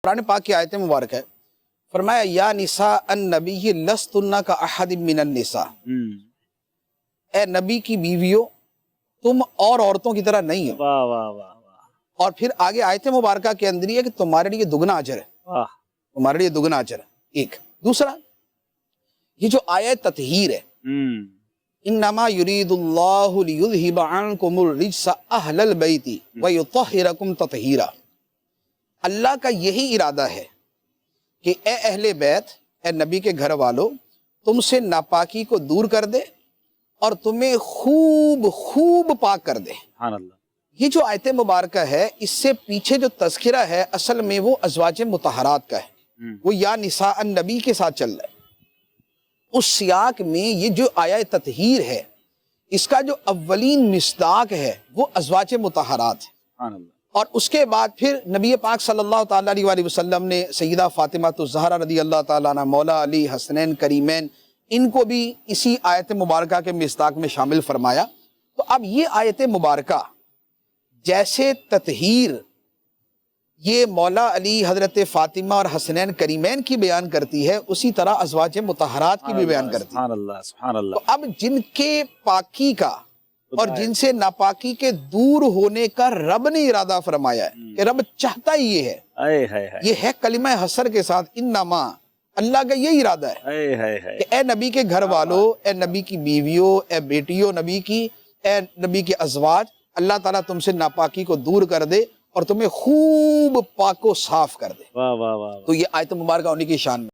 قرآن پاک کی آیت مبارک ہے، فرمایا یا نساء النبی لستن کا احد من النساء، اے نبی کی بیویوں تم اور عورتوں کی طرح نہیں ہو۔ واہ واہ واہ واہ اور پھر آگے آیت مبارکہ کے اندر یہ ہے کہ تمہارے لیے دگنا اجر ہے، واہ۔ تمہارے لیے دگنا اجر ہے۔ ایک دوسرا، یہ جو آیت تطہیر ہے، انما یرید اللہ لیذہب عنکم الرجس اہل البیت ویطہرکم تطہیرا، اللہ کا یہی ارادہ ہے کہ اے اہل بیت، اے نبی کے گھر والوں، تم سے ناپاکی کو دور کر دے اور تمہیں خوب خوب پاک کر دے۔ سبحان اللہ۔ یہ جو آیت مبارکہ ہے، اس سے پیچھے جو تذکرہ ہے اصل میں وہ ازواج مطہرات کا ہے، وہ یا نساء النبی کے ساتھ چل رہا ہے۔ اس سیاق میں یہ جو آیت تطہیر ہے، اس کا جو اولین مصداق ہے وہ ازواج مطہرات ہے۔ سبحان اللہ۔ اور اس کے بعد پھر نبی پاک صلی اللہ تعالیٰ علیہ وآلہ وسلم نے سیدہ فاطمہ الزہرا رضی اللہ تعالیٰ عنہ، مولا علی، حسنین کریمین، ان کو بھی اسی آیت مبارکہ کے مصداق میں شامل فرمایا۔ تو اب یہ آیت مبارکہ جیسے تطہیر یہ مولا علی، حضرت فاطمہ اور حسنین کریمین کی بیان کرتی ہے، اسی طرح ازواج مطہرات کی بھی بیان کرتی ہے۔ سبحان اللہ سبحان اللہ۔ تو اب جن کے پاکی کا اور جن سے ناپاکی کے دور ہونے کا رب نے ارادہ فرمایا ہے کہ رب چاہتا ہی یہ ہے، اے ہائے ہائے یہ ہے کلمہ حسر کے ساتھ انما، اللہ کا یہی ارادہ ہے اے ہائے ہائے۔ کہ اے نبی کے گھر والوں، اے نبی کی بیویوں، اے بیٹیوں نبی کی، اے نبی کے ازواج، اللہ تعالیٰ تم سے ناپاکی کو دور کر دے اور تمہیں خوب پاک و صاف کر دے۔ واہ واہ واہ۔ تو یہ آیت مبارکہ ہونے کی شان میں